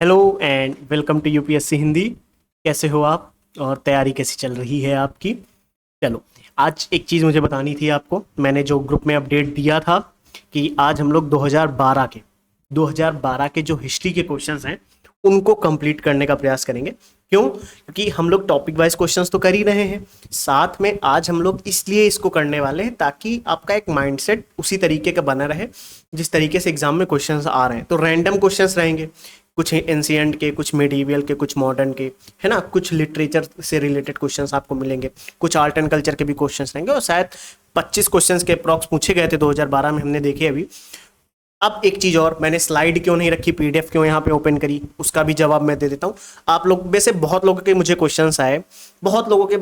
Hello and welcome to UPSC Hindi. कैसे हो आप और तैयारी कैसी चल रही है आपकी? चलो, आज एक चीज़ मुझे बतानी थी आपको। मैंने जो ग्रुप में अपडेट दिया था कि आज हम लोग 2012 के जो हिस्ट्री के क्वेश्चंस हैं उनको कंप्लीट करने का प्रयास करेंगे। क्यों? क्योंकि हम लोग टॉपिक वाइज क्वेश्चंस तो कर ही रहे हैं, साथ में आज हम लोग इसलिए इसको करने वाले हैं ताकि आपका एक माइंडसेट उसी तरीके का बना रहे जिस तरीके से एग्जाम में क्वेश्चंस आ रहे हैं। तो रैंडम क्वेश्चंस रहेंगे, कुछ एंशियंट के, कुछ मिडीवियल के, कुछ मॉडर्न के, है ना। कुछ लिटरेचर से रिलेटेड क्वेश्चंस आपको मिलेंगे, कुछ आर्ट एंड कल्चर के भी क्वेश्चंस रहेंगे और शायद 25 क्वेश्चंस के अप्रॉक्स पूछे गए थे 2012 में, हमने देखे अभी। अब एक चीज और, मैंने स्लाइड क्यों नहीं रखी, पीडीएफ क्यों यहाँ पे ओपन करी, उसका भी जवाब मैं दे देता हूँ। आप लोग में से बहुत लोगों के मुझे क्वेश्चंस आए, बहुत लोगों के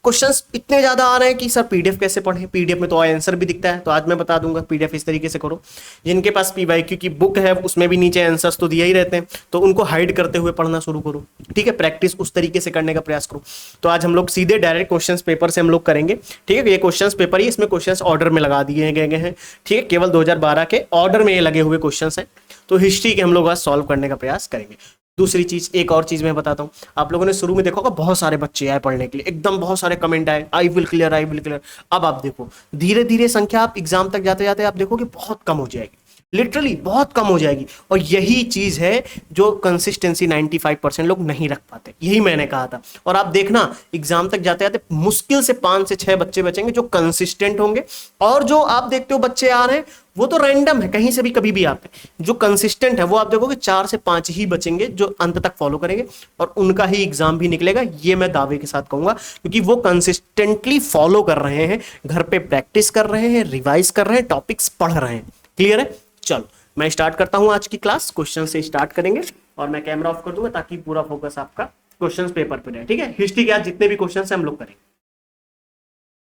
क्वेश्चंस इतने ज्यादा आ रहे हैं कि सर पीडीएफ कैसे पढ़ें, पीडीएफ में तो आंसर भी दिखता है। तो आज मैं बता दूंगा पीडीएफ इस तरीके से करो। जिनके पास पीवाईक्यू की बुक है उसमें भी नीचे आंसर्स तो दिए ही रहते हैं, तो उनको हाइड करते हुए पढ़ना शुरू करो। ठीक है, प्रैक्टिस उस तरीके से करने का प्रयास करो। तो आज हम लोग सीधे डायरेक्ट क्वेश्चंस पेपर से हम लोग करेंगे। ठीक है, ये क्वेश्चंस पेपर ही, इसमें क्वेश्चंस ऑर्डर में लगा दिए गए हैं। ठीक है, केवल 2012 के ऑर्डर में ये लगे हुए क्वेश्चंस हैं। तो हिस्ट्री के हम लोग आज सॉल्व करने का प्रयास करेंगे। दूसरी चीज, एक और चीज मैं बताता हूँ। आप लोगों ने शुरू में देखा होगा बहुत सारे बच्चे आए पढ़ने के लिए, एकदम बहुत सारे कमेंट आए, I will clear, I will clear. अब आप देखो धीरे धीरे संख्या आप एग्जाम तक जाते जाते आप देखोगे बहुत कम हो जाएगी, लिटरली बहुत कम हो जाएगी। और यही चीज है जो कंसिस्टेंसी 95% लोग नहीं रख पाते, यही मैंने कहा था। और आप देखना एग्जाम तक जाते जाते मुश्किल से 5 से 6 बच्चे बचेंगे जो कंसिस्टेंट होंगे। और जो आप देखते हो बच्चे आ रहे हैं वो तो रैंडम है, कहीं से भी कभी भी आते हैं। जो कंसिस्टेंट है वो आप देखोगे 4 से 5 ही बचेंगे जो अंत तक फॉलो करेंगे, और उनका ही एग्जाम भी निकलेगा, ये मैं दावे के साथ कहूंगा। क्योंकि वो कंसिस्टेंटली फॉलो कर रहे हैं, घर पे प्रैक्टिस कर रहे हैं, रिवाइज कर रहे हैं, टॉपिक्स पढ़ रहे हैं। क्लियर है? चलो मैं स्टार्ट करता हूं आज की क्लास। क्वेश्चन से स्टार्ट करेंगे और मैं कैमरा ऑफ कर दूंगा ताकि पूरा फोकस आपका क्वेश्चंस पेपर पे रहे। ठीक है, हिस्ट्री के आज जितने भी क्वेश्चंस हैं हम लोग करेंगे।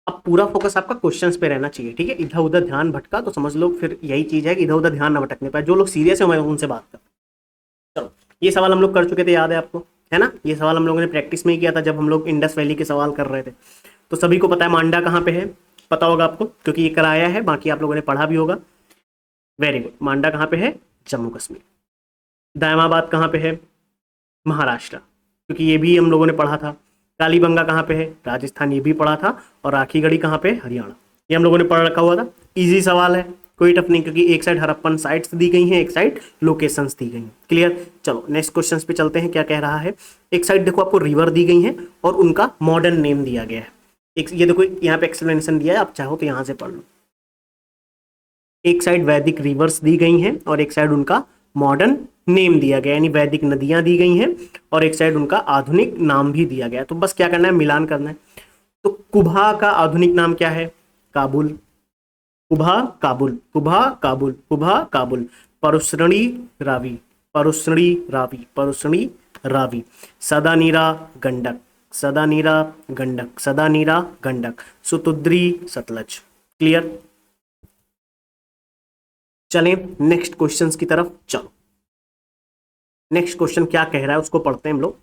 अब पूरा फोकस आपका क्वेश्चंस पे रहना चाहिए। ठीक है, इधर उधर ध्यान भटका तो समझ लो फिर यही चीज है कि इधर उधर ध्यान ना भटकने पाए। जो लोग सीरियस है मैं उनसे बात कर। चलो, ये सवाल हम लोग कर चुके थे, याद है आपको, है ना। ये सवाल हम लोगों ने प्रैक्टिस में ही किया था जब हम लोग इंडस वैली के सवाल कर रहे थे। तो सभी को पता है मांडा कहाँ पे है, पता होगा आपको क्योंकि ये कराया है, बाकी आप लोगों ने पढ़ा भी होगा। Very good. मांडा कहाँ पे है? जम्मू कश्मीर। दायमाबाद कहाँ पे है? महाराष्ट्र, क्योंकि ये भी हम लोगों ने पढ़ा था। कालीबंगा कहाँ पे है? राजस्थान, ये भी पढ़ा था। और राखीगढ़ी कहाँ पे? हरियाणा, ये हम लोगों ने पढ़ रखा हुआ था। इजी सवाल है, कोई टफ नहीं, क्योंकि एक साइड हड़प्पन साइट्स दी गई हैं, एक साइड लोकेशंस दी गई हैं। क्लियर? चलो नेक्स्ट क्वेश्चन पे चलते हैं। क्या कह रहा है? एक साइड देखो आपको रिवर दी गई है और उनका मॉडर्न नेम दिया गया है। एक ये देखो यहाँ पे एक्सप्लेनेशन दिया है, आप चाहो तो यहाँ से पढ़ लो। एक साइड वैदिक रिवर्स दी गई हैं और एक साइड उनका मॉडर्न नेम दिया गया, यानी वैदिक नदियां दी गई हैं और एक साइड उनका आधुनिक नाम भी दिया गया। तो बस क्या करना है, मिलान करना है। तो कुभा का आधुनिक नाम क्या है? काबुल। कुभा काबुल, कुभा काबुल, कुभा काबुल। परुश्रणी रावी, परुश्रणी रावी, परुश्रणी रावी। सदा नीरा गंडक, सदा नीरा गंडक, सदा नीरा गंडक। सुतुद्री सतलज। क्लियर? चलें नेक्स्ट क्वेश्चंस की तरफ। चलो नेक्स्ट क्वेश्चन क्या कह रहा है उसको पढ़ते हैं हम लोग।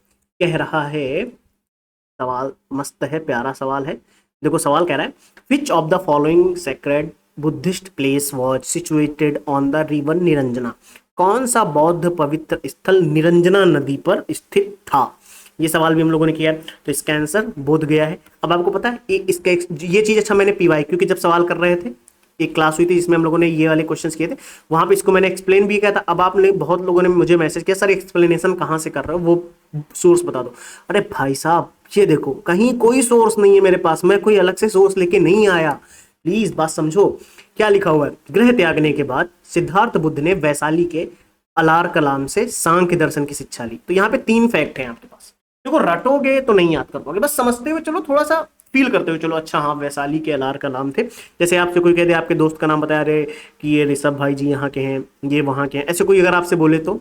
कह रहा है, सवाल मस्त है, प्यारा सवाल है। देखो सवाल कह रहा है, which of the following sacred Buddhist place was situated on the river Niranjana? कौन सा बौद्ध पवित्र स्थल निरंजना नदी पर स्थित था? ये सवाल भी हम लोगों ने किया है, तो इसका आंसर बोध गया है। अब आपको पता है इसका ये चीज, अच्छा मैंने पीवाई क्योंकि जब सवाल कर रहे थे एक क्लास हुई थी जिसमें हम लोगों ने ये वाले क्वेश्चंस किए थे, वहां पे इसको मैंने एक्सप्लेन भी किया था। अब आपने बहुत लोगों ने मुझे मैसेज किया, सर एक्सप्लेनेशन कहाँ से कर रहे हो, वो सोर्स बता दो। अरे भाई साहब ये देखो, कहीं कोई सोर्स नहीं है मेरे पास, मैं कोई अलग से सोर्स लेके नहीं आया। प्लीज बात समझो। क्या लिखा हुआ है? गृह त्यागने के बाद सिद्धार्थ बुद्ध ने वैशाली के अलार कलाम से सांख्य दर्शन की शिक्षा ली। तो यहाँ पे 3 फैक्ट हैं आपके पास। देखो रटोगे तो नहीं याद कर पाओगे, बस समझते हुए चलो, थोड़ा सा फील करते हुए चलो। अच्छा हाँ, वैशाली के अलार कलाम थे। जैसे आपसे कोई कह दे आपके दोस्त का नाम बताया, रहे कि ये ऋषभ भाई जी यहाँ के हैं, ये वहाँ के हैं, ऐसे कोई अगर आपसे बोले तो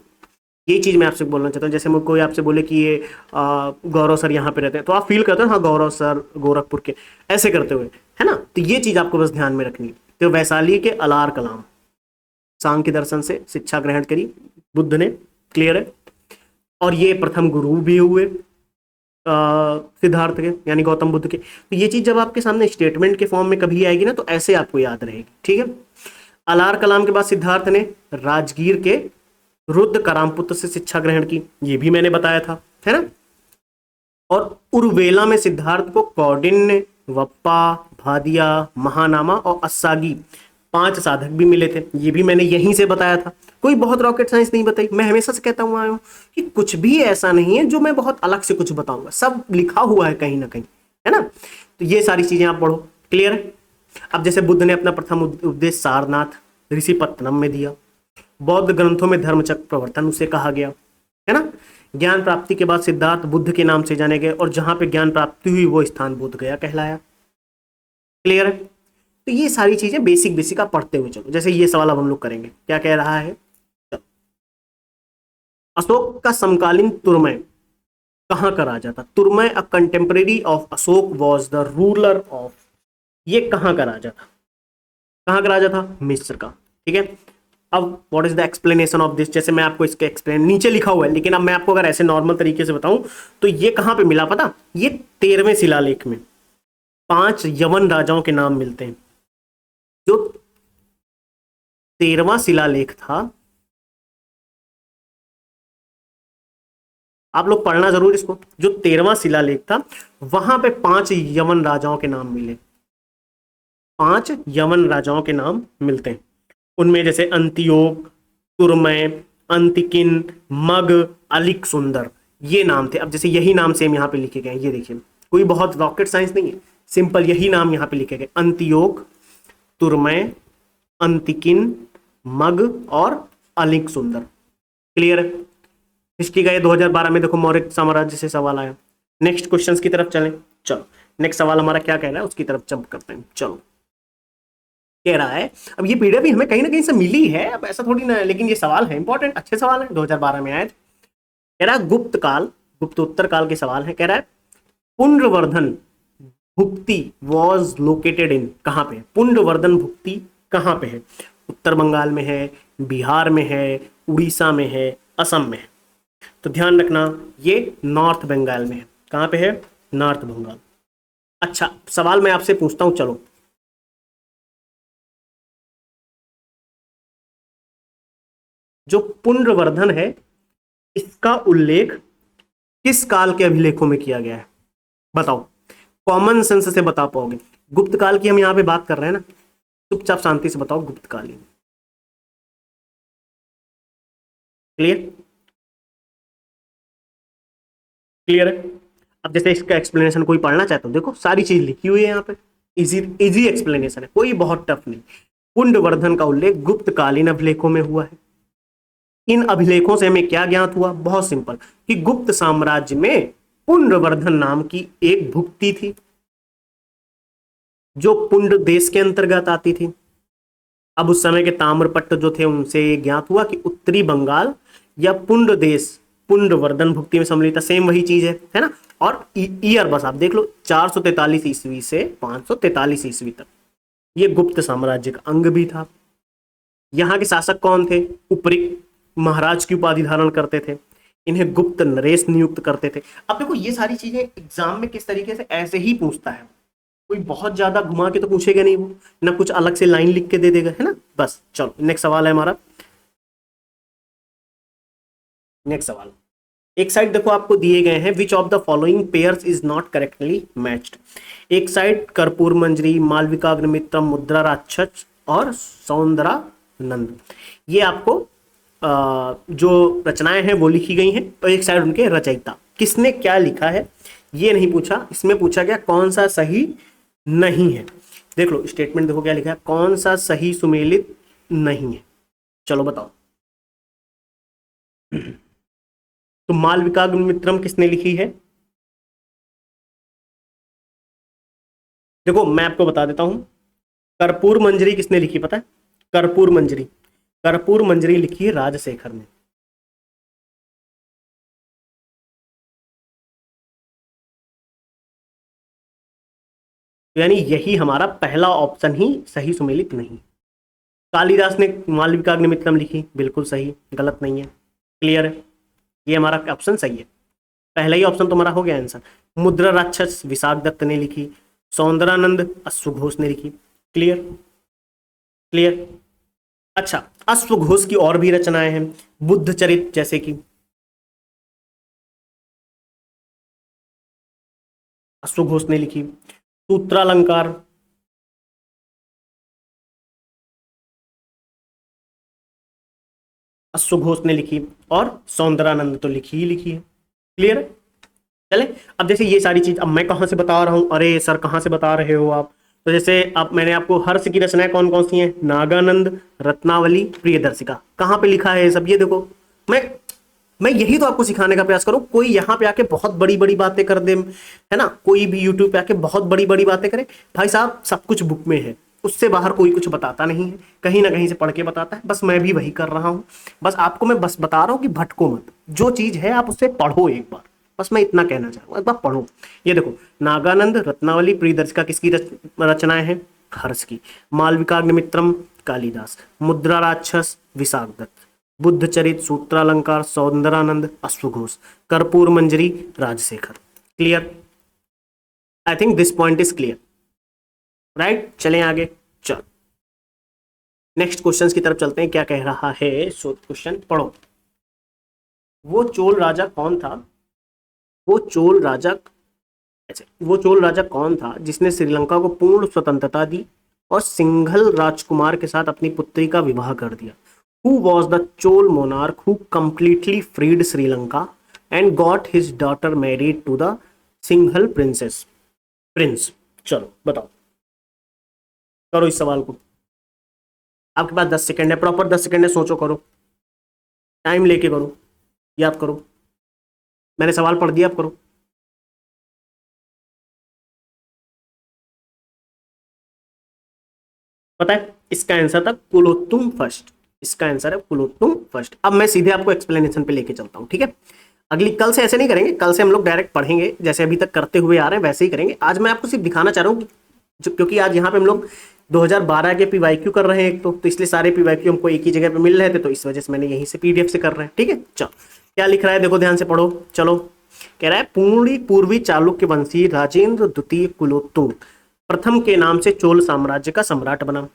ये चीज मैं आपसे बोलना चाहता हूँ। जैसे कोई आपसे बोले कि ये गौरव सर यहाँ पे रहते हैं, तो आप फील करते हो हाँ गौरव सर गोरखपुर के, ऐसे करते हुए, है ना। तो ये चीज आपको बस ध्यान में रखनी है। तो वैशाली के अलार कलाम, सांख्य दर्शन से शिक्षा ग्रहण करी बुद्ध ने। क्लियर है? और ये प्रथम गुरु भी हुए सिद्धार्थ के, यानी गौतम बुद्ध के। तो ये चीज जब आपके सामने स्टेटमेंट के फॉर्म में कभी आएगी ना, तो ऐसे आपको याद रहेगी। ठीक है, अलार कलाम के बाद सिद्धार्थ ने राजगीर के रुद्र करामपुत्र से शिक्षा ग्रहण की, ये भी मैंने बताया था, है ना। और उर्वेला में सिद्धार्थ को कौंडिन्य, वप्पा, भादिया, महानामा और अस्सागी 5 साधक भी मिले थे, ये भी मैंने यहीं से बताया था। कोई बहुत रॉकेट साइंस नहीं बताई, मैं हमेशा से कहता हुआ आया हूं कि कुछ भी ऐसा नहीं है जो मैं बहुत अलग से कुछ बताऊंगा, सब लिखा हुआ है कहीं ना कहीं, है ना। तो ये सारी चीजें आप पढ़ो, क्लियर है। अब जैसे बुद्ध ने अपना प्रथम उपदेश सारनाथ ऋषिपत्तनम में दिया, बौद्ध ग्रंथों में धर्मचक्र प्रवर्तन उसे कहा गया, है ना। ज्ञान प्राप्ति के बाद सिद्धार्थ बुद्ध के नाम से जाने गए और जहां पे ज्ञान प्राप्ति हुई वो स्थान बोध गया कहलाया, क्लियर है। तो ये सारी चीजें बेसिक बेसिक आप पढ़ते हुए चलो। जैसे ये सवाल अब हम लोग करेंगे, क्या कह रहा है, अशोक का समकालीन तुर्मय कहां का राजा था। Turamaya a contemporary of Ashoka was the ruler of, ये कहां का राजा था, कहां का राजा था, मिस्र का, ठीक है। अब what is the explanation of this, जैसे मैं आपको इसके एक्सप्लेन नीचे लिखा हुआ है, लेकिन अब मैं आपको अगर ऐसे नॉर्मल तरीके से बताऊं तो ये कहां पे मिला पता, ये 13वें शिलालेख में 5 यवन राजाओं के नाम मिलते हैं। जो 13वां शिलालेख था, आप लोग पढ़ना जरूर इसको, जो 13वां शिलालेख था वहां पे 5 यवन राजाओं के नाम मिले, 5 यवन राजाओं के नाम मिलते हैं। उनमें जैसे अंतियोक, तुर्मय, अंतिकिन, मग, अलिक सुंदर, ये नाम थे। अब जैसे यही नाम सेम यहाँ पे लिखे गए हैं, ये देखिए, कोई बहुत रॉकेट साइंस नहीं है, सिंपल यही नाम यहाँ पे लिखे गए, अंतियोक, तुर्मय, अंतिकिन, मग और अलिक सुंदर, क्लियर है। हिस्ट्री का ये 2012 में देखो मौर्य साम्राज्य से सवाल आया। नेक्स्ट क्वेश्चंस की तरफ चलें, चलो नेक्स्ट सवाल हमारा क्या कह रहा है उसकी तरफ जंप करते हैं। चलो कह रहा है, अब ये पीडीएफ भी हमें कहीं ना कहीं से मिली है, अब ऐसा थोड़ी ना है, लेकिन ये सवाल है इंपॉर्टेंट, अच्छे सवाल है, 2012 में आए थे। कह रहा है गुप्त काल, गुप्तोत्तर काल के सवाल है। कह रहा है पुंड्रवर्धन भुक्ति वॉज लोकेटेड इन, कहाँ पे है, पुंड्रवर्धन भुक्ति कहाँ पे है, उत्तर बंगाल में है, बिहार में है, उड़ीसा में है, असम में है। तो ध्यान रखना ये नॉर्थ बंगाल में है, कहाँ पे है, नॉर्थ बंगाल। अच्छा सवाल मैं आपसे पूछता हूं, चलो जो पुंड्रवर्धन है इसका उल्लेख किस काल के अभिलेखों में किया गया है, बताओ, कॉमन सेंस से बता पाओगे। गुप्त काल की हम यहां पे बात कर रहे हैं ना, चुपचाप शांति से बताओ गुप्त काल ही, क्लियर, क्लियर है। अब जैसे इसका एक्सप्लेनेशन कोई पढ़ना चाहता हो, देखो सारी चीज लिखी हुई है यहाँ पे, इजी इजी एक्सप्लेनेशन है, कोई बहुत टफ नहीं। पुंड्रवर्धन का उल्लेख गुप्तकालीन अभिलेखों में हुआ है। इन अभिलेखों से हमें क्या ज्ञात हुआ, बहुत सिंपल, कि गुप्त साम्राज्य में पुंड्रवर्धन नाम की एक भुक्ति थी जो पुंड देश के अंतर्गत आती थी। अब उस समय के ताम्रपट्ट जो थे उनसे ज्ञात हुआ कि उत्तरी बंगाल या पुंड देश पुंड्रवर्धन भुक्ति में सम्मिलित था, सेम वही चीज है ना। और ईयर बस आप देख लो, 443 ईस्वी से 543 ईस्वी तक ये गुप्त साम्राज्य का अंग भी था। यहाँ के शासक कौन थे, उपरी महाराज की उपाधि धारण करते थे, इन्हें गुप्त नरेश नियुक्त करते थे। अब देखो ये सारी चीजें एग्जाम में किस तरीके से ऐसे ही पूछता है, कोई बहुत ज्यादा घुमा के तो पूछेगा नहीं वो, ना कुछ अलग से लाइन लिख के दे देगा, है ना। बस चलो नेक्स्ट सवाल है हमारा, नेक्स्ट सवाल एक साइड देखो आपको दिए गए हैं, which of the following pairs is not correctly matched. एक साइड कर्पूर मंजरी, मालविकाग्निमित्रम, मुद्रा राक्षस और सौंदरानंद, ये आपको जो रचनाएं हैं वो लिखी गई हैं, और एक साइड उनके रचयिता, किसने क्या लिखा है ये नहीं पूछा, इसमें पूछा गया कौन सा सही नहीं है। देख लो स्टेटमेंट देखो क्या लिखा है, कौन सा सही सुमेलित नहीं है, चलो बताओ। तो मालविकाग्निमित्रम किसने लिखी है, देखो मैं आपको बता देता हूं, कर्पूर मंजरी किसने लिखी पता है, कर्पूर मंजरी, कर्पूर मंजरी लिखी है राजशेखर ने। यानी यही हमारा पहला ऑप्शन ही सही सुमेलित नहीं। कालिदास ने मालविकाग्निमित्रम लिखी, बिल्कुल सही, गलत नहीं है, क्लियर है, ये हमारा ऑप्शन सही है, पहला ही ऑप्शन तो हमारा हो गया आंसर। मुद्रा राक्षस विशाख दत्त ने लिखी, सौंदरानंद अश्वघोष ने लिखी, क्लियर, क्लियर। अच्छा, अश्वघोष की और भी रचनाएं हैं, बुद्ध चरित जैसे कि अश्वघोष ने लिखी, सूत्रालंकार अश्वघोष ने लिखी, और सौंदरानंद तो लिखी ही लिखी है। क्लियर है? चले, अब जैसे ये सारी चीज अब मैं कहां से बता रहा हूं, अरे सर कहां से बता रहे हो आप, तो जैसे अब मैंने आपको हर्ष की रचनाएं कौन कौन सी हैं, नागानंद, रत्नावली, प्रियदर्शिका, कहां पे लिखा है सब ये देखो। मैं यही तो आपको सिखाने का प्रयास करूं, कोई यहाँ पे आके बहुत बड़ी बड़ी बातें कर दे, है ना, कोई भी यूट्यूब पे आके बहुत बड़ी बड़ी बातें करे, भाई साहब सब कुछ बुक में है, उससे बाहर कोई कुछ बताता नहीं है, कहीं ना कहीं से पढ़ के बताता है, बस मैं भी वही कर रहा हूं। बस आपको मैं बस बता रहा हूं कि भटको मत, जो चीज है आप उससे पढ़ो एक बार, बस मैं इतना कहना चाह रहा हूं, एक बार पढ़ो। ये देखो, नागानंद, रत्नावली, प्रियदर्शिका किसकी रचनाएं हैं, हर्ष की, मालविकाग्निमित्रम कालिदास, मुद्रा राक्षस विशाख दत्त, बुद्ध चरित, सूत्रालंकार, सौंदरानंद अश्वघोष, Karpura Manjari Rajashekhara. Clear? I think this point is clear, right? चलें आगे, चल नेक्स्ट क्वेश्चंस की तरफ चलते हैं। क्या कह रहा है क्वेश्चन, पढ़ो। वो चोल राजा कौन था, वो चोल राजा, अच्छा, वो चोल राजा कौन था जिसने श्रीलंका को पूर्ण स्वतंत्रता दी और सिंघल राजकुमार के साथ अपनी पुत्री का विवाह कर दिया? Who was the Chol monarch who completely freed Sri Lanka and got his daughter married to the Singhal prince? चलो बताओ, करो इस सवाल को, आपके पास 10 सेकंड है, प्रॉपर 10 सेकंड है, सोचो, करो, टाइम लेके करो, याद करो, मैंने सवाल पढ़ दिया, आप करो। पता है इसका आंसर था कुलोत्तुंग फर्स्ट, इसका आंसर है कुलोत्तुंग फर्स्ट। अब मैं सीधे आपको एक्सप्लेनेशन पे लेके चलता हूं, ठीक है? अगली कल से ऐसे नहीं करेंगे, कल से हम लोग डायरेक्ट पढ़ेंगे, जैसे अभी तक करते हुए आ रहे हैं वैसे ही करेंगे। आज मैं आपको सिर्फ दिखाना चाह रहा हूँ क्योंकि आज यहाँ पे हम लोग 2012 के पीवाईक्यू कर रहे हैं एक तो इसलिए सारे पीवाईक्यू हमको एक ही जगह पे मिल रहे थे, तो इस वजह से मैंने यहीं से पीडीएफ से कर रहे हैं, ठीक है? चलो क्या लिख रहा है देखो, ध्यान से पढ़ो। चलो, कह रहा है पूर्वी चालुक्य वंशी राजेंद्र द्वितीय कुलोत्तुंग प्रथम के नाम से चोल साम्राज्य का सम्राट बना।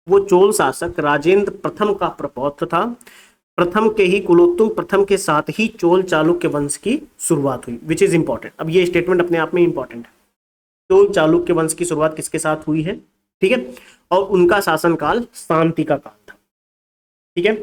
वो चोल शासक राजेंद्र प्रथम का प्रपौत्र था। प्रथम के ही कुलोत्तुंग प्रथम के साथ ही चोल चालुक्य वंश की शुरुआत हुई, विच इज इंपॉर्टेंट। अब ये स्टेटमेंट अपने आप में इंपॉर्टेंट है। चोल चालुक्य वंश की शुरुआत किसके साथ हुई है, ठीक है? और उनका शासनकाल शांति का काल था, ठीक है?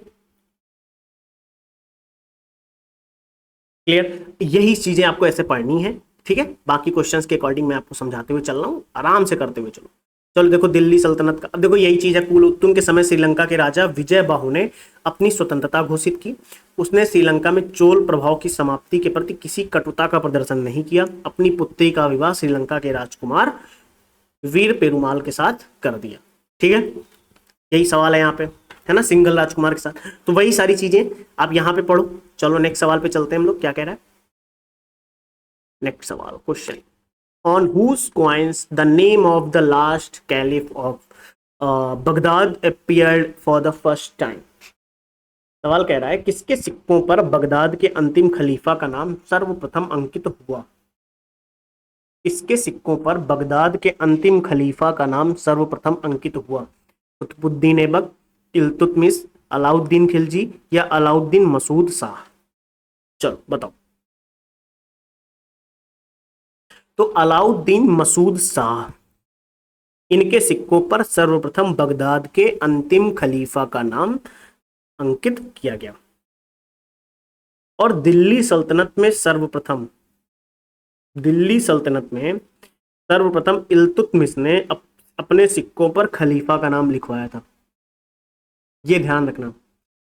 क्लियर? यही चीजें आपको ऐसे पढ़नी है, ठीक है? बाकी क्वेश्चंस के अकॉर्डिंग मैं आपको समझाते हुए चल रहा हूँ, आराम से करते हुए चलो। चलो देखो, दिल्ली सल्तनत का, अब देखो यही चीज है, कुलोत्तुंग के समय श्रीलंका के राजा विजय बाहु ने अपनी स्वतंत्रता घोषित की। उसने श्रीलंका में चोल प्रभाव की समाप्ति के प्रति किसी कटुता का प्रदर्शन नहीं किया। अपनी पुत्री का विवाह श्रीलंका के राजकुमार वीर पेरुमाल के साथ कर दिया, ठीक है? यही सवाल है यहाँ पे, है ना, सिंघल राजकुमार के साथ। तो वही सारी चीजें आप यहाँ पे पढ़ो। चलो नेक्स्ट सवाल पे चलते हैं हम लोग, क्या कह रहा है नेक्स्ट सवाल, question, on whose coins the name of the last caliph of Baghdad appeared for the first time? सवाल कह रहा है किसके सिक्कों पर बगदाद के अंतिम खलीफा का नाम सर्वप्रथम अंकित हुआ? किसके सिक्कों पर बगदाद के अंतिम खलीफा का नाम सर्वप्रथम अंकित हुआ? कुतुबुद्दीन ऐबक, इल्तुतमिश, अलाउद्दीन खिलजी या अलाउद्दीन मसूद शाह? चलो बताओ। तो अलाउद्दीन मसूद शाह, इनके सिक्कों पर सर्वप्रथम बगदाद के अंतिम खलीफा का नाम अंकित किया गया। और दिल्ली सल्तनत में सर्वप्रथम इल्तुतमिश ने अपने सिक्कों पर खलीफा का नाम लिखवाया था। ये ध्यान रखना,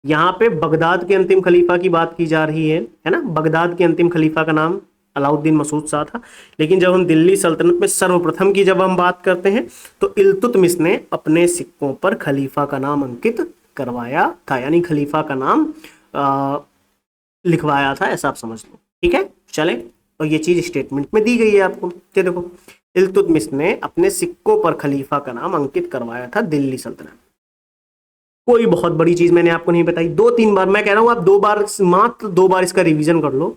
यहाँ पे बगदाद के अंतिम खलीफा की बात की जा रही है ना? बगदाद के अंतिम खलीफा का नाम अलाउद्दीन मसूद शाह था, लेकिन जब हम दिल्ली सल्तनत में सर्वप्रथम की जब हम बात करते हैं तो इल्तुतमिश ने अपने सिक्कों पर खलीफा का नाम अंकित करवाया था, यानी खलीफा का नाम लिखवाया था, ऐसा आप समझ लो, ठीक है? चले, और ये चीज स्टेटमेंट में दी गई है आपको, ये देखो, इल्तुतमिश ने अपने सिक्कों पर खलीफा का नाम अंकित करवाया था दिल्ली सल्तनत। कोई बहुत बड़ी चीज मैंने आपको नहीं बताई, 2-3 बार मैं कह रहा हूं, आप 2 बार, मात्र 2 बार इसका रिवीजन कर लो।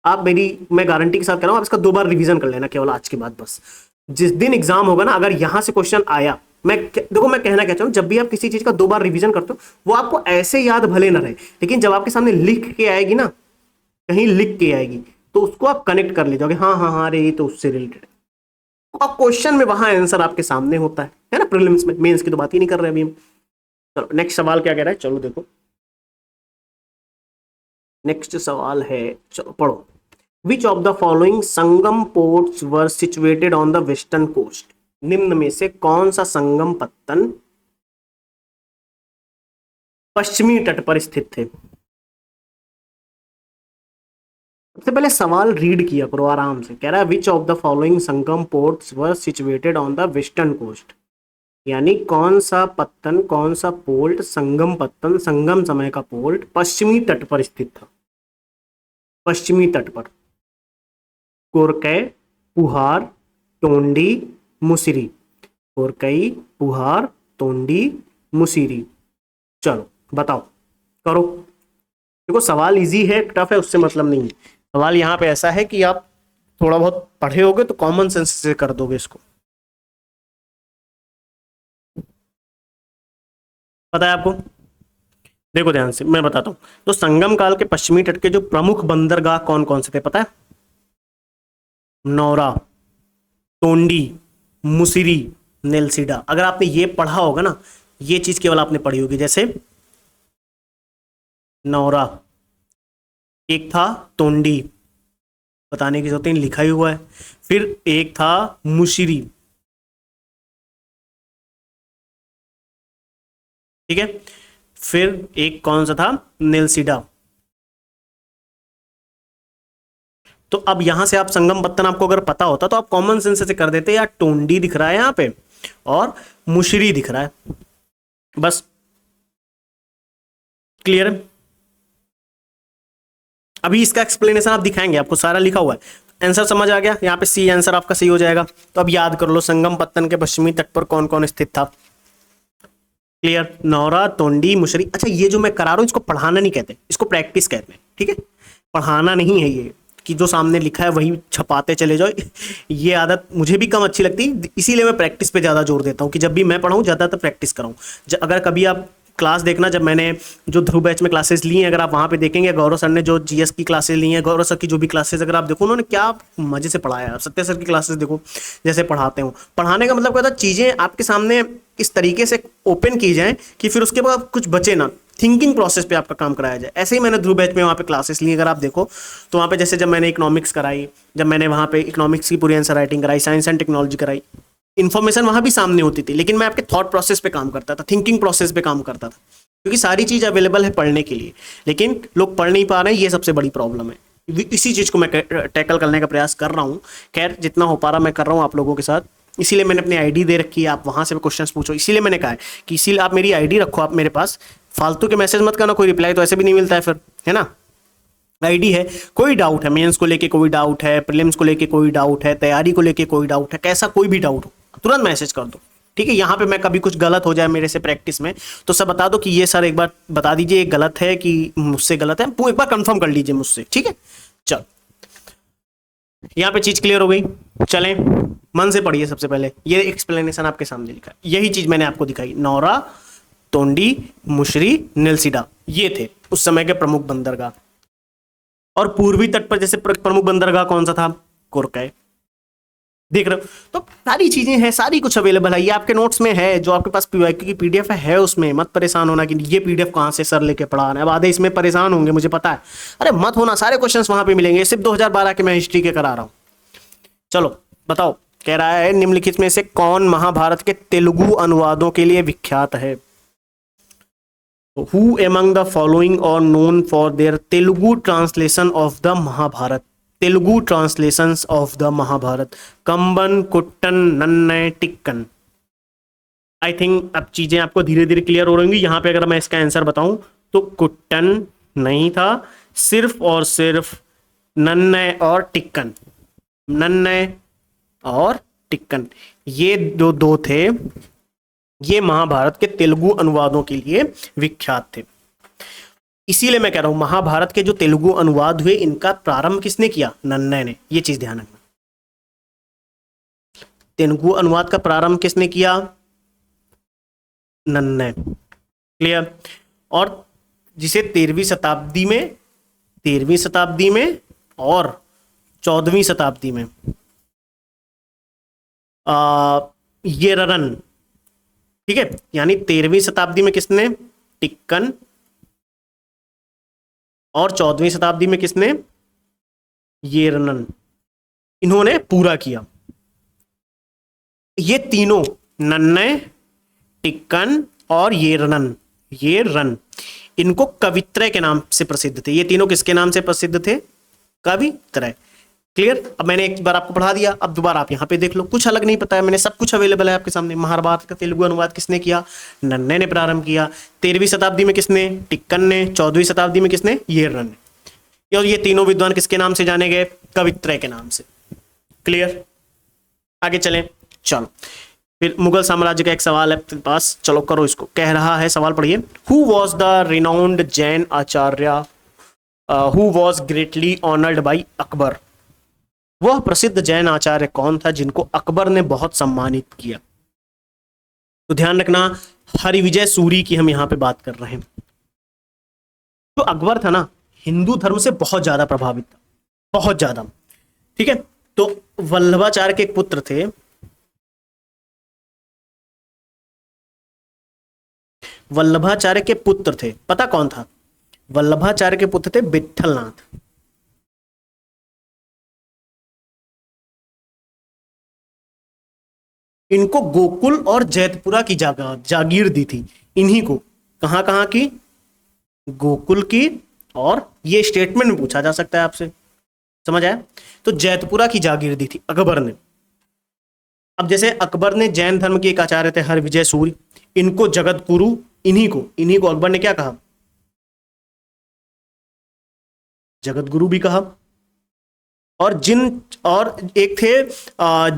आप मैं गारंटी के साथ कह रहा हूं, आप इसका 2 बार रिवीजन कर लेना केवल आज के बाद। बस जिस दिन एग्जाम होगा ना, अगर यहां से क्वेश्चन आया देखो मैं कहना क्या चाहूँ, जब भी आप किसी चीज का 2 बार रिवीजन करते हो वो आपको ऐसे याद भले ना रहे, लेकिन जब आपके सामने लिख के आएगी ना, कहीं लिख के आएगी, तो उसको आप कनेक्ट कर ले जाओगे, हाँ हाँ हाँ अरे ये तो उससे रिलेटेड। और क्वेश्चन में वहां आंसर आपके सामने होता है ना, प्रीलिम्स में। मेंस की तो बात ही नहीं कर रहे अभी हम। चलो नेक्स्ट सवाल क्या कह रहा है, चलो देखो नेक्स्ट सवाल है, चलो पढ़ो। Which of the following Sangam ports were situated on the western coast? निम्न में से कौन सा संगम पत्तन पश्चिमी तट पर स्थित थे? सबसे पहले सवाल रीड किया करो आराम से। कह रहा है which of the following Sangam ports were situated on the western coast, यानी कौन सा पत्तन, कौन सा पोर्ट, संगम पत्तन, संगम समय का पोर्ट पश्चिमी तट पर स्थित था। पश्चिमी तट पर कोरकै, पुहार, टोंडी, मुसिरी। कोरकई, पुहार, टोंडी, मुसिरी। चलो बताओ, करो। देखो सवाल इजी है टफ है उससे मतलब नहीं है। सवाल यहाँ पे ऐसा है कि आप थोड़ा बहुत पढ़े होगे तो कॉमन सेंस से कर दोगे इसको। पता है आपको? देखो ध्यान से मैं बताता हूँ। तो संगम काल के पश्चिमी तट के जो प्रमुख बंदरगाह कौन कौन से थे पता है? नौरा, टोंडी, मुसिरी, नेल्सिडा। अगर आपने ये पढ़ा होगा ना, ये चीज केवल आपने पढ़ी होगी, जैसे नौरा, एक था टोंडी, बताने की जरूरत नहीं, लिखा ही हुआ है। फिर एक था मुशिरी, ठीक है। फिर एक कौन सा था, नेल्सिडा। तो अब यहां से आप संगम पत्तन आपको अगर पता होता तो आप कॉमन सेंस से कर देते, यार टोंडी दिख रहा है यहां पे और मुशिरी दिख रहा है, बस। क्लियर है? अभी इसका एक्सप्लेनेशन आप दिखाएंगे, आपको सारा लिखा हुआ है। आंसर समझ आ गया? यहाँ पे सी आंसर आपका सही हो जाएगा। तो अब याद कर लो संगम पत्तन के पश्चिमी तट पर कौन कौन स्थित था। क्लियर? नौरा, टोंडी, मुशरी। अच्छा ये जो मैं करा रहा हूं इसको पढ़ाना नहीं कहते, इसको प्रैक्टिस कहते हैं, ठीक है। पढ़ाना नहीं है ये कि जो सामने लिखा है वही छपाते चले जाओ। ये आदत मुझे भी कम अच्छी लगती है, इसीलिए मैं प्रैक्टिस पे ज़्यादा जोर देता हूँ कि जब भी मैं पढ़ाऊँ ज़्यादातर प्रैक्टिस कराऊँ। अगर कभी आप क्लास देखना, जब मैंने जो ध्रुव बैच में क्लासेस ली हैं, अगर आप वहाँ पे देखेंगे गौरव सर ने जो जीएस की क्लासेस ली हैं, गौरव सर की जो भी क्लासेस अगर आप देखो उन्होंने क्या मजे से पढ़ाया है। सत्य सर की क्लासेस देखो जैसे पढ़ाते हो, पढ़ाने का मतलब क्या होता है, चीज़ें आपके सामने इस तरीके से ओपन की जाए कि फिर उसके बाद कुछ बचे ना, थिंकिंग प्रोसेस पे आपका काम कराया जाए। ऐसे ही मैंने ध्रुव बैच में वहाँ पे क्लासेस ली, अगर आप देखो तो वहाँ पे जैसे जब मैंने इकोनॉमिक्स कराई, जब मैंने वहाँ पे इकोनॉमिक्स की पूरी आंसर राइटिंग कराई, साइंस एंड टेक्नोलॉजी कराई, इन्फॉर्मेशन वहाँ भी सामने होती थी, लेकिन मैं आपके थॉट प्रोसेस पे काम करता था, थिंकिंग प्रोसेस पे काम करता था, क्योंकि सारी चीज़ अवेलेबल है पढ़ने के लिए, लेकिन लोग पढ़ नहीं पा रहे हैं, ये सबसे बड़ी प्रॉब्लम है। इसी चीज़ को मैं टैकल करने का प्रयास कर रहा हूँ। खैर जितना हो पा रहा मैं कर रहा हूँ आप लोगों के साथ, इसीलिए मैंने अपनी आईडी दे रखी है, आप वहाँ से क्वेश्चंस पूछो। इसीलिए मैंने कहा है कि इसीलिए आप मेरी आईडी रखो, आप मेरे पास फालतू के मैसेज मत करना, कोई रिप्लाई तो ऐसे भी नहीं मिलता है फिर, है ना। आईडी है, कोई डाउट है मेंस को लेके, कोई डाउट है प्रीलिम्स को लेके, कोई डाउट है तैयारी को लेके, कोई डाउट है, कैसा कोई भी डाउट हो तुरंत मैसेज कर दो, ठीक है। यहाँ पे मैं कभी कुछ गलत हो जाए मेरे से प्रैक्टिस में तो सब बता दो कि ये सर एक बार बता दीजिए गलत है कि मुझसे गलत है, एक बार कंफर्म कर लीजिए मुझसे, ठीक है। चल यहाँ पे चीज क्लियर हो गई। चलें मन से पढ़िए। सबसे पहले ये एक्सप्लेनेशन आपके सामने लिखा है, यही चीज मैंने आपको दिखाई। नौरा, टोंडी, मुशरी, नेल्सिडा, ये थे उस समय के प्रमुख बंदरगाह। और पूर्वी तट पर जैसे प्रमुख बंदरगाह कौन सा था, कोरकै। देख रहे हो? तो सारी चीजें हैं, सारी कुछ अवेलेबल है, ये आपके नोट्स में है, जो आपके पास पीवाईक्यू की पीडीएफ है उसमें। मत परेशान होना कि ये पीडीएफ कहाँ से सर लेके पढ़ा रहे हैं, अब आधे इसमें परेशान होंगे मुझे पता है। अरे मत होना, सारे क्वेश्चंस वहां पे मिलेंगे, सिर्फ 2012 के मैं हिस्ट्री के करा रहा हूँ। चलो बताओ, कह रहा है निम्नलिखित में से कौन महाभारत के तेलुगु अनुवादों के लिए विख्यात है। Who among the following are known for their Telugu translation of the Mahabharata? Telugu translations of the Mahabharata. Kamban, Kuttan, Nannaya, Tikkana. I think अब चीजें आपको धीरे धीरे क्लियर हो रही होंगी। यहां पे अगर मैं इसका आंसर बताऊं तो कुट्टन नहीं था, सिर्फ और सिर्फ नन्नय और टिक्कन। नन्नय और टिक्कन ये दो थे, ये महाभारत के तेलुगु अनुवादों के लिए विख्यात थे। इसीलिए मैं कह रहा हूं महाभारत के जो तेलुगु अनुवाद हुए इनका प्रारंभ किसने किया, नन्नय ने। ये चीज ध्यान रखना, तेलुगु अनुवाद का प्रारंभ किसने किया, नन्ने। क्लियर। और जिसे 13वीं शताब्दी में और 14वीं शताब्दी में ये रन, ठीक है, यानी 13वीं शताब्दी में किसने, टिक्कन, और 14वीं शताब्दी में किसने, ये रनन, इन्होंने पूरा किया। ये तीनों नन्ने, टिक्कन और ये रन इनको कवित्रय के नाम से प्रसिद्ध थे। ये तीनों किसके नाम से प्रसिद्ध थे, कवित्रय। क्लियर। अब मैंने एक बार आपको पढ़ा दिया, अब दोबारा आप यहाँ पे देख लो, कुछ अलग नहीं पता है, मैंने सब कुछ अवेलेबल है आपके सामने। महाभारत का तेलुगु अनुवाद किसने किया, नन्ने ने प्रारंभ किया। 13वीं शताब्दी में किसने, टिक्कन ने। 14वीं शताब्दी में किसने, ये रन ने। और ये तीनों विद्वान किसके नाम से जाने गए, कवित्रय के नाम से। क्लियर। आगे चलें। चलो फिर मुगल साम्राज्य का एक सवाल है आपके पास, चलो करो इसको। कह रहा है, सवाल पढ़िए, who was the renowned Jain Acharya who was greatly honoured by Akbar. वह प्रसिद्ध जैन आचार्य कौन था जिनको अकबर ने बहुत सम्मानित किया। तो ध्यान रखना, हरिविजय सूरी की हम यहां पे बात कर रहे हैं। तो अकबर था ना, हिंदू धर्म से बहुत ज्यादा प्रभावित था, बहुत ज्यादा। ठीक है। तो वल्लभाचार्य के एक पुत्र थे, वल्लभाचार्य के पुत्र थे, पता कौन था, वल्लभाचार्य के पुत्र थे विट्ठलनाथ। इनको गोकुल और जैतपुरा की जागीर दी थी इन्हीं को। कहां कहां की, गोकुल की, और ये स्टेटमेंट में पूछा जा सकता है आपसे, समझ आया। तो जैतपुरा की जागीर दी थी अकबर ने। अब जैसे अकबर ने जैन धर्म के एक आचार्य थे हरविजय सूर्य, इनको जगत गुरु, इन्हीं को अकबर ने क्या कहा, जगत गुरु भी कहा। और एक थे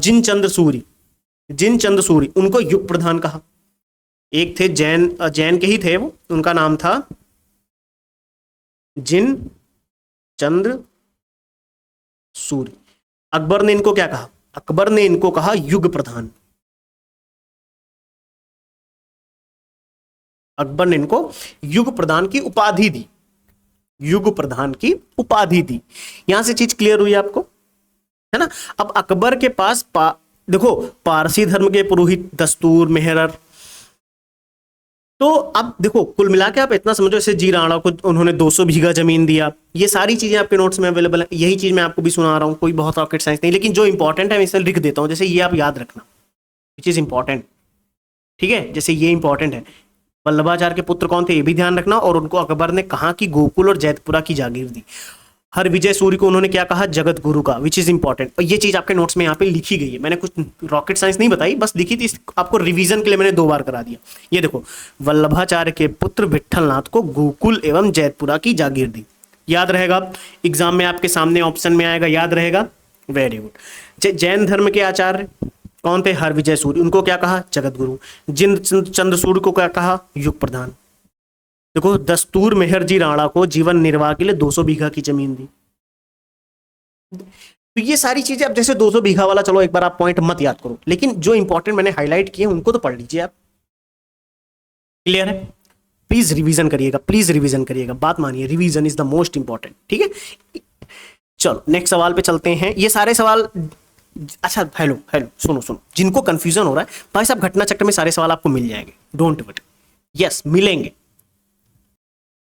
जिन चंद्र सूरी, उनको युग प्रधान कहा। एक थे जैन के ही थे वो, उनका नाम था जिन चंद्र सूरी। अकबर ने इनको क्या कहा, अकबर ने इनको कहा युग प्रधान। अकबर ने इनको युग प्रधान की उपाधि दी, युग प्रधान की उपाधि दी। यहां से चीज क्लियर हुई आपको, है ना। अब अकबर के पास देखो, पारसी धर्म के पुरोहित दस्तूर मेहरर, तो अब देखो कुल मिला के आप इतना समझो, जैसे जी राणा को उन्होंने 200 बीघा जमीन दिया। ये सारी चीजें आपके नोट्स में अवेलेबल है, यही चीज मैं आपको भी सुना रहा हूं, कोई बहुत रॉकेट साइंस नहीं, लेकिन जो इंपॉर्टेंट है मैं इसे लिख देता हूं, जैसे ये आप याद रखना, विच इज इंपॉर्टेंट। ठीक है, जैसे ये इंपॉर्टेंट है, वल्लभाचार्य के पुत्र कौन थे ये भी ध्यान रखना, और उनको अकबर ने कहा कि गोकुल और जैतपुरा की जागीर दी। हरविजय सूर्य को उन्होंने क्या कहा, जगत गुरु का, विच इज इंपॉर्टेंट। और ये चीज आपके नोट्स में यहाँ पे लिखी गई है, मैंने कुछ रॉकेट साइंस नहीं बताई, बस लिखी थी, आपको रिवीजन के लिए मैंने 2 बार करा दिया। ये देखो, वल्लभाचार्य के पुत्र विट्ठलनाथ को गोकुल एवं जैतपुरा की जागीर दी। याद रहेगा, एग्जाम में आपके सामने ऑप्शन में आएगा, याद रहेगा, वेरी गुड। जैन धर्म के आचार्य कौन थे, हरविजय सूर्य, उनको क्या कहा, जगत गुरु। जिन चंद्र सूर्य को क्या कहा, युग प्रधान। देखो, दस्तूर मेहरजी राणा को जीवन निर्वाह के लिए 200 बीघा की जमीन दी। तो ये सारी चीजें, अब जैसे 200 बीघा वाला चलो एक बार आप पॉइंट मत याद करो, लेकिन जो इंपॉर्टेंट मैंने हाईलाइट किए उनको तो पढ़ लीजिए आप। क्लियर है। प्लीज रिवीजन करिएगा, प्लीज रिवीजन करिएगा, बात मानिए, revision is the most important. ठीक है, चलो नेक्स्ट सवाल पे चलते हैं। ये सारे सवाल, अच्छा हेलो सुनो, जिनको कंफ्यूजन हो रहा है भाई साहब, घटना चक्र में सारे सवाल आपको मिल जाएंगे, डोंट वरी, यस मिलेंगे।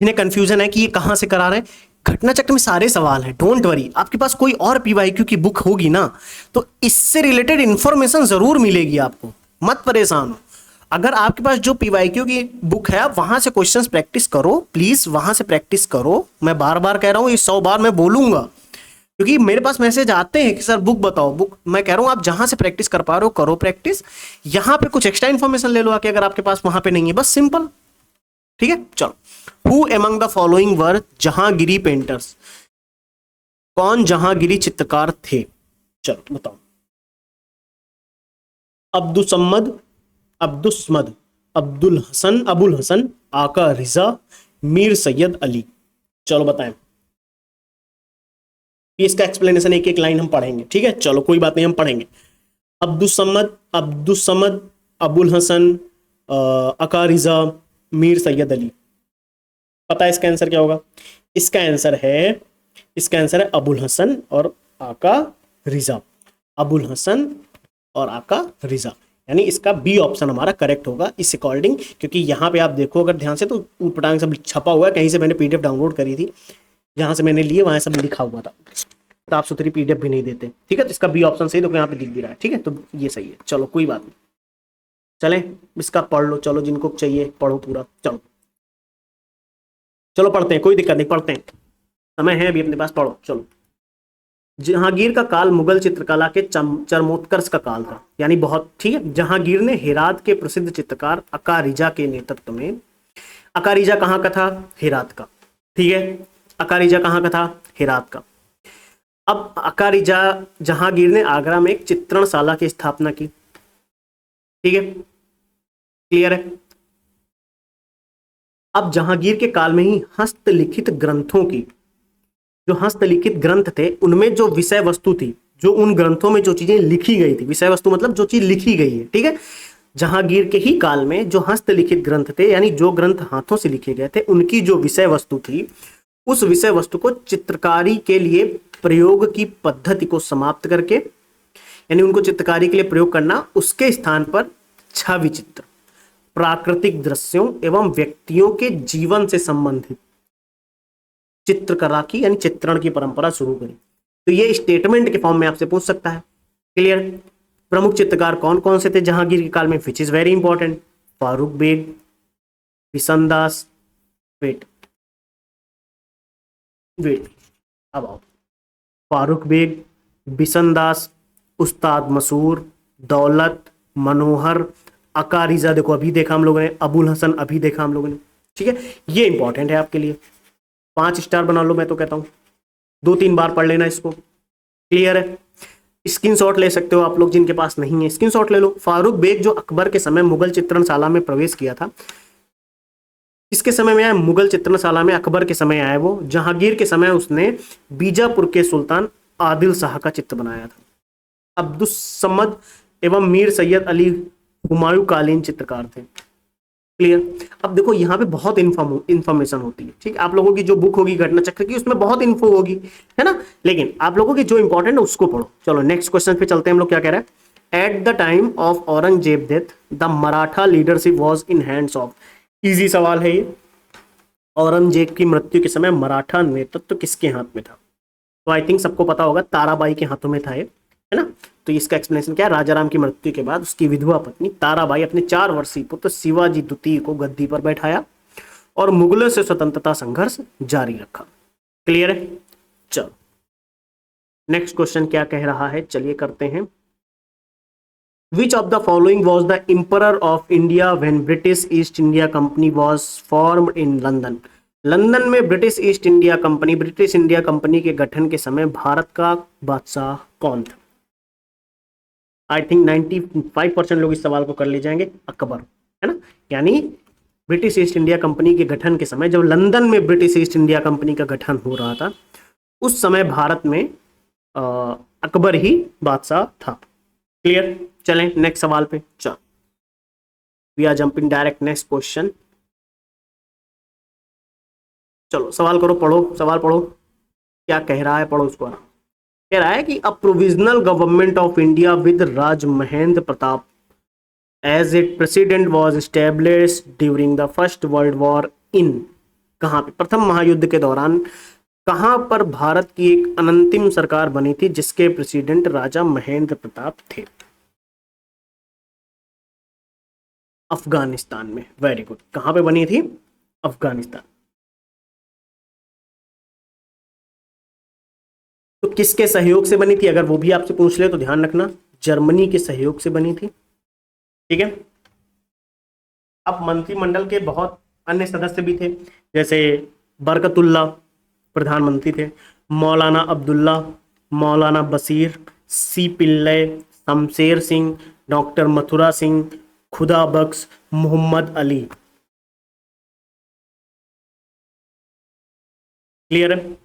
जिन्हें कंफ्यूजन है कि ये कहां से करा रहे हैं, घटना चक्र में सारे सवाल हैं, डोंट वरी। आपके पास कोई और पीवाईक्यू की बुक होगी ना, तो इससे रिलेटेड इंफॉर्मेशन जरूर मिलेगी आपको, मत परेशान हो। अगर आपके पास जो पीवाईक्यू की बुक है, आप वहां से क्वेश्चंस प्रैक्टिस करो, प्लीज वहां से प्रैक्टिस करो। मैं बार बार कह रहा हूं, ये 100 बार मैं बोलूंगा, क्योंकि मेरे पास मैसेज आते हैं कि सर बुक बताओ, बुक। मैं कह रहा हूं आप जहां से प्रैक्टिस कर पा रहे हो करो प्रैक्टिस, यहां पे कुछ एक्स्ट्रा इंफॉर्मेशन ले लो आके, अगर आपके पास वहां पे नहीं है, बस सिंपल। ठीक है, चलो। Who among the following were Jahangiri painters, कौन जहांगीरी चित्रकार थे, चलो बताओ। अब्दुसम्मद, अब्दुस्मद, अब्दुल हसन, आका रिजा, मीर सैयद अली। चलो बताएं, इसका एक्सप्लेनेशन एक एक लाइन हम पढ़ेंगे। ठीक है, चलो कोई बात नहीं, हम पढ़ेंगे। अब्दुसम्मद, अबुल हसन, अकारिजा, मीर सैयद अली। पता है इसका आंसर क्या होगा? इसका आंसर है, इसका आंसर है अबुल हसन और आका रिजा। अबुल हसन और आका रिजा, यानी इसका बी ऑप्शन हमारा करेक्ट होगा इस अकॉर्डिंग, क्योंकि यहाँ पे आप देखो अगर ध्यान से तो ऊटपटांग सब छपा हुआ है, कहीं से मैंने पीडीएफ डाउनलोड करी थी, जहां से मैंने लिए वहां सब लिखा हुआ था, साफ सुथरी पीडीएफ भी नहीं देते। ठीक है, तो इसका बी ऑप्शन सही, तो यहाँ पे दिख भी रहा है। ठीक है, तो ये सही है। चलो कोई बात नहीं, चलें इसका पढ़ लो, चलो जिनको चाहिए पढ़ो पूरा। चलो चलो पढ़ते हैं, कोई दिक्कत नहीं, पढ़ते हैं, समय है अभी अपने पास, पढ़ो चलो। जहांगीर का काल मुगल चित्रकला के चरमोत्कर्ष का काल था, यानी बहुत ठीक है। जहांगीर ने हेरात के प्रसिद्ध चित्रकार अकारिजा के नेतृत्व में, अकारिजा कहाँ का था? हेरात का। ठीक है, अकारिजा कहाँ का था? हेरात का। अब अकारिजा, जहांगीर ने आगरा में एक चित्रणशाला की स्थापना की। ठीक है, क्लियर है। अब जहांगीर के काल में ही हस्तलिखित ग्रंथों की, जो हस्तलिखित ग्रंथ थे उनमें जो विषय वस्तु थी, जो उन ग्रंथों में जो चीजें लिखी गई थी, विषय वस्तु मतलब जो चीज लिखी गई है। ठीक है, जहांगीर के ही काल में जो हस्तलिखित ग्रंथ थे, यानी जो ग्रंथ हाथों से लिखे गए थे, उनकी जो विषय वस्तु थी, उस विषय वस्तु को चित्रकारी के लिए प्रयोग की पद्धति को समाप्त करके, यानी उनको चित्रकारी के लिए प्रयोग करना, उसके स्थान पर छवि चित्र, प्राकृतिक दृश्यों एवं व्यक्तियों के जीवन से संबंधित चित्रकला की, यानी चित्रण की परंपरा शुरू करी। तो ये स्टेटमेंट के फॉर्म में आपसे पूछ सकता है। क्लियर। प्रमुख चित्रकार कौन कौन से थे जहांगीर के काल में, which is very important? Farrukh Beg, Bishandas, wait wait अब आओ, फारूक बेग, बिशनदास, उस्ताद मसूर, दौलत, मनोहर, अकारिजा देखो अभी देखा हम लोगों ने, अबुल हसन अभी देखा हम लोगों ने। ठीक है, ये इंपॉर्टेंट है आपके लिए, 5 स्टार बना लो, मैं तो कहता हूं 2-3 बार पढ़ लेना इसको। क्लियर है, स्क्रीनशॉट ले सकते हो आप लोग, जिनके पास नहीं है स्क्रीनशॉट ले लो। फारूक बेग जो अकबर के समय मुगल चित्रणशाला में प्रवेश किया था, किसके समय में आया? मुगल चित्रणशाला में अकबर के समय आया वो। जहांगीर के समय उसने बीजापुर के सुल्तान आदिल शाह का चित्र बनाया था। अब्दुस समद एवं मीर सैयद अली हुमायूं कालीन चित्रकार थे। क्लियर। अब देखो यहाँ पे बहुत इंफॉर्मेशन होती है। ठीक, आप लोगों की जो बुक होगी घटना चक्र की, उसमें बहुत इन्फो होगी, है ना, लेकिन आप लोगों की जो इंपॉर्टेंट है उसको पढ़ो। चलो नेक्स्ट क्वेश्चन पे चलते हैं हम लोग। क्या कह रहा है? At the time of Aurangzeb death the Maratha leadership was in hands of. Easy सवाल है ये। औरंगजेब की मृत्यु के समय मराठा नेतृत्व किसके हाथ में था? तो आई थिंक सबको पता होगा, ताराबाई के हाथों में था ये, है ना। तो इसका एक्सप्लेनेशन क्या है? राजाराम की मृत्यु के बाद उसकी विधवा पत्नी ताराबाई अपने 4 वर्षीय पुत्र शिवाजी द्वितीय को गद्दी पर बैठाया और मुगलों से स्वतंत्रता संघर्ष जारी रखा। क्लियर है। चलो नेक्स्ट क्वेश्चन क्या कह रहा है, चलिए करते हैं। Which of the following was the emperor of India when British East India Company was formed in London. London में British East India Company, British India Company के गठन के समय भारत का बादशाह कौन था? आई थिंक 95% लोग इस सवाल को कर ले जाएंगे, अकबर, है ना। यानी ब्रिटिश ईस्ट इंडिया कंपनी के गठन के समय, जब लंदन में ब्रिटिश ईस्ट इंडिया कंपनी का गठन हो रहा था, उस समय भारत में अकबर ही बादशाह था। क्लियर। चलें नेक्स्ट सवाल पे। चलो we are jumping direct next question. चलो सवाल करो, पढ़ो सवाल पढ़ो, क्या कह रहा है पढ़ो उसको। कह रहा है कि a provisional government of India with Raj Mahendra Pratap as it president was established during the first world war in. कहाँ पे? प्रथम महायुद्ध के दौरान कहां पर भारत की एक अनंतिम सरकार बनी थी जिसके प्रेसिडेंट राजा महेंद्र प्रताप थे? अफगानिस्तान में। Very good. कहां पे बनी थी? अफगानिस्तान। तो किसके सहयोग से बनी थी? अगर वो भी आपसे पूछ ले तो ध्यान रखना, जर्मनी के सहयोग से बनी थी। ठीक है। अब मंत्रिमंडल के बहुत अन्य सदस्य भी थे, जैसे बरकतुल्ला प्रधानमंत्री थे, मौलाना अब्दुल्ला, मौलाना बशीर, सी पिल्लई, शमशेर सिंह, डॉक्टर मथुरा सिंह, खुदा बख्श, मोहम्मद अली। क्लियर है।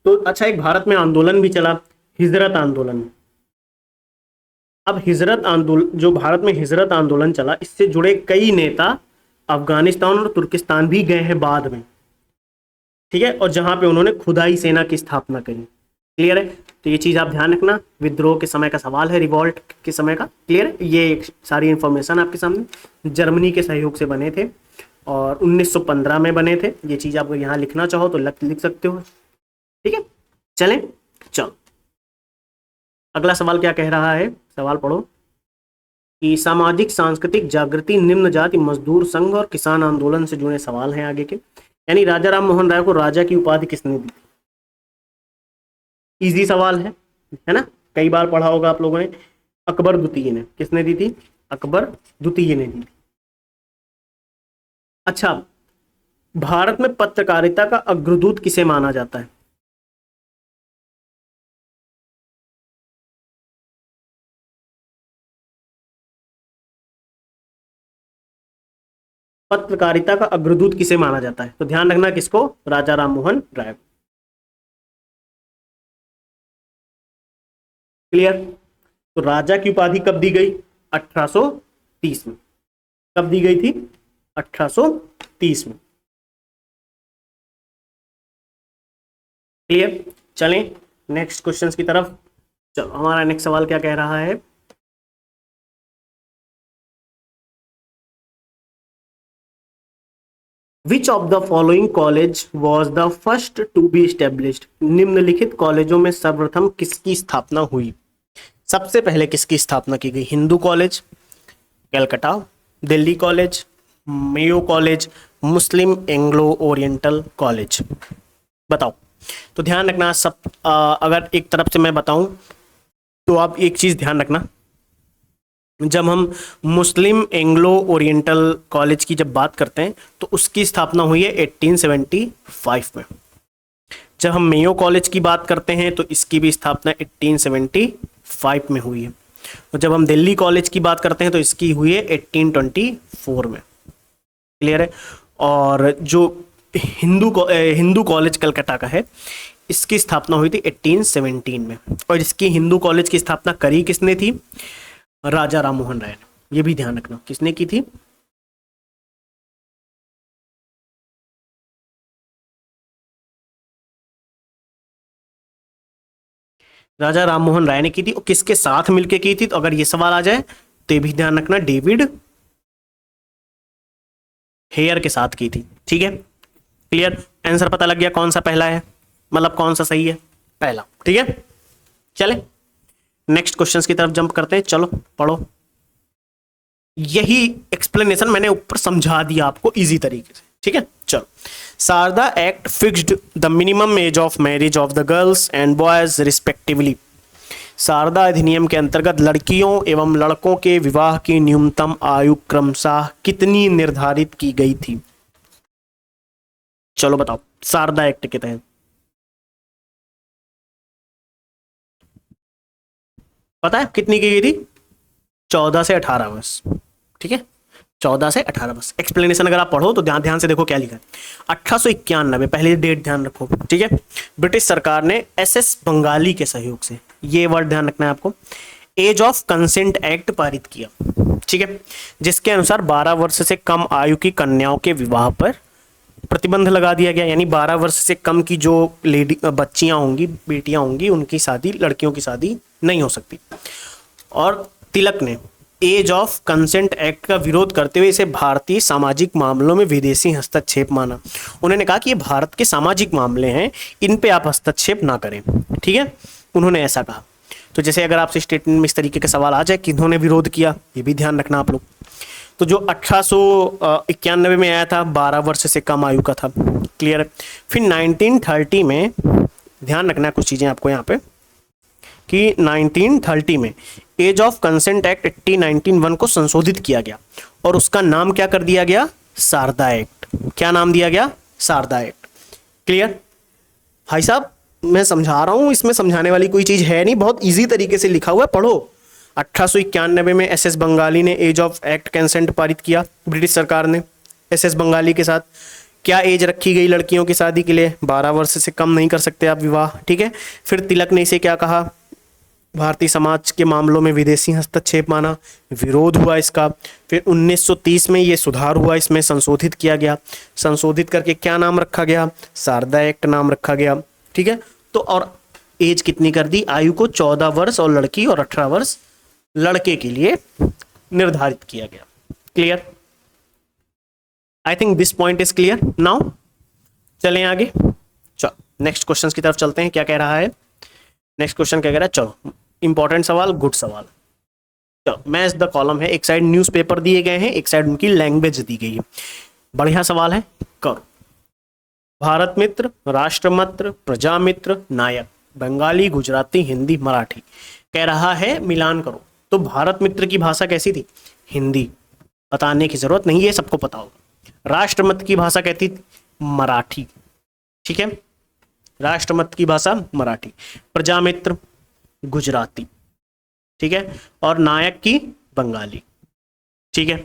तो अच्छा, एक भारत में आंदोलन भी चला, हिजरत आंदोलन। अब हिजरत आंदोलन, जो भारत में हिजरत आंदोलन चला, इससे जुड़े कई नेता अफगानिस्तान और तुर्किस्तान भी गए हैं बाद में, ठीक है, और जहां पे उन्होंने खुदाई सेना की स्थापना करी। क्लियर है? तो ये चीज आप ध्यान रखना, विद्रोह के समय का सवाल है, रिवॉल्ट के समय का। क्लियर है? ये एक सारी इंफॉर्मेशन आपके सामने। जर्मनी के सहयोग से बने थे और 1915 में बने थे। ये चीज आप यहाँ लिखना चाहो तो लिख सकते हो, ठीक है। चलें, चलो अगला सवाल क्या कह रहा है, सवाल पढ़ो कि सामाजिक सांस्कृतिक जागृति, निम्न जाति मजदूर संघ और किसान आंदोलन से जुड़े सवाल हैं आगे के। यानी राजा राम मोहन राय को राजा की उपाधि किसने दी? इजी सवाल है ना, कई बार पढ़ा होगा आप लोगों ने। अकबर द्वितीय ने। किसने दी थी? अकबर द्वितीय ने दी थी। अच्छा, भारत में पत्रकारिता का अग्रदूत किसे माना जाता है? पत्रकारिता का अग्रदूत किसे माना जाता है? तो ध्यान रखना, किसको? राजा राम मोहन राय। क्लियर? तो राजा की उपाधि कब दी गई? 1830 में। कब दी गई थी? 1830 में। क्लियर? चलें नेक्स्ट क्वेश्चंस की तरफ। चलो, हमारा नेक्स्ट सवाल क्या कह रहा है? Which of the following college was the first to be established? निम्नलिखित कॉलेजों में सर्वप्रथम किसकी स्थापना हुई? सबसे पहले किसकी स्थापना की गई? Hindu college, Calcutta, Delhi college, Mayo college, Muslim Anglo oriental college. बताओ। तो ध्यान रखना सब, अगर एक तरफ से मैं बताऊं तो आप एक चीज ध्यान रखना, जब हम मुस्लिम एंग्लो ओरिएंटल कॉलेज की जब बात करते हैं तो उसकी स्थापना हुई है 1875 में। जब हम मेयो कॉलेज की बात करते हैं तो इसकी भी स्थापना 1875 में हुई है। और जब हम दिल्ली कॉलेज की बात करते हैं तो इसकी हुई है 1824 में। क्लियर है? और जो हिंदू कॉलेज कलकत्ता का है, इसकी स्थापना हुई थी 1817 में। और इसकी हिंदू कॉलेज की स्थापना करी किसने थी? राजा राम मोहन राय ने। ये भी ध्यान रखना, किसने की थी? राजा राम मोहन राय ने की थी। और किसके साथ मिलकर की थी? तो अगर ये सवाल आ जाए तो ये भी ध्यान रखना, डेविड हेयर के साथ की थी। ठीक है, क्लियर? आंसर पता लग गया कौन सा पहला है, मतलब कौन सा सही है? पहला। ठीक है, चले नेक्स्ट क्वेश्चंस की तरफ जंप करते हैं। चलो पढ़ो। यही एक्सप्लेनेशन मैंने ऊपर समझा दिया आपको इजी तरीके से। ठीक है, चलो। Sarda act fixed the minimum age of marriage of the girls and boys respectively. Sarda अधिनियम के अंतर्गत लड़कियों एवं लड़कों के विवाह की न्यूनतम आयु क्रमशः कितनी निर्धारित की गई थी? चलो बताओ, शारदा एक्ट के तहत पता है कितनी की गई थी? 14 से 18 वर्ष। ठीक है, 14 से 18 वर्ष। एक्सप्लेनेशन अगर आप पढ़ो तो ध्यान से देखो क्या लिखा है। 1891, पहले डेट ध्यान रखो। ठीक है, ब्रिटिश सरकार ने एसएस बंगाली के सहयोग से, ये वर्ड ध्यान रखना है आपको, एज ऑफ कंसेंट एक्ट पारित किया। ठीक है, जिसके अनुसार 12 वर्ष से कम आयु की कन्याओं के विवाह पर प्रतिबंध लगा दिया गया। यानी 12 वर्ष से कम की जो बच्चियां होंगी, बेटियां होंगी, उनकी शादी, लड़कियों की शादी नहीं हो सकती। और तिलक ने एज ऑफ कंसेंट एक्ट का विरोध करते हुए इसे भारतीय सामाजिक मामलों में विदेशी हस्तक्षेप माना। उन्होंने कहा कि ये भारत के सामाजिक मामले हैं, इन पे आप हस्तक्षेप ना करें। ठीक है, उन्होंने ऐसा कहा। तो जैसे अगर आपसे स्टेटमेंट में इस तरीके के सवाल आ जाए कि इन्होंने विरोध किया, ये भी ध्यान रखना आप लोग। तो जो 1891 में आया था, 12 वर्ष से कम आयु का था। क्लियर है? फिर 1930 में, ध्यान रखना कुछ चीज़ें आपको यहाँ पे, कि 1930 में एज ऑफ कंसेंट एक्ट 1891 को संशोधित किया गया और उसका नाम क्या कर दिया गया? शारदा एक्ट। क्या नाम दिया गया? शारदा एक्ट। क्लियर? भाई साहब मैं समझा रहा हूँ, इसमें समझाने वाली कोई चीज़ है नहीं, बहुत इजी तरीके से लिखा हुआ है, पढ़ो। 1891 में एसएस बंगाली ने एज ऑफ एक्ट कंसेंट पारित किया, ब्रिटिश सरकार ने एसएस बंगाली के साथ। क्या एज रखी गई लड़कियों की शादी के लिए? 12 वर्ष से कम नहीं कर सकते आप विवाह। ठीक है, फिर तिलक ने इसे क्या कहा? भारतीय समाज के मामलों में विदेशी हस्तक्षेप माना, विरोध हुआ इसका। फिर 1930 में ये सुधार हुआ, इसमें संशोधित किया गया। संशोधित करके क्या नाम रखा गया? शारदा एक्ट नाम रखा गया। ठीक है, तो और एज कितनी कर दी? आयु को 14 वर्ष और लड़की और 18 वर्ष लड़के के लिए निर्धारित किया गया। Clear? I think this point is clear now. चलें आगे, चलो नेक्स्ट क्वेश्चन की तरफ चलते हैं। क्या कह रहा है नेक्स्ट क्वेश्चन? क्या कह रहा है? चलो इंपॉर्टेंट सवाल, गुड सवाल। चलो मैच द कॉलम है, एक साइड न्यूज़पेपर दिए गए हैं, एक साइड उनकी लैंग्वेज दी गई है। बढ़िया सवाल है, करो। भारत मित्र, राष्ट्रमित्र, प्रजामित्र, नायक, बंगाली, गुजराती, हिंदी, मराठी। कह रहा है मिलान करो। तो भारत मित्र की भाषा कैसी थी? हिंदी, बताने की जरूरत नहीं, ये सबको पता होगा। राष्ट्रमित्र की भाषा कहती थी मराठी। ठीक है, राष्ट्रमित्र की भाषा मराठी। प्रजामित्र गुजराती। ठीक है, और नायक की बंगाली। ठीक है,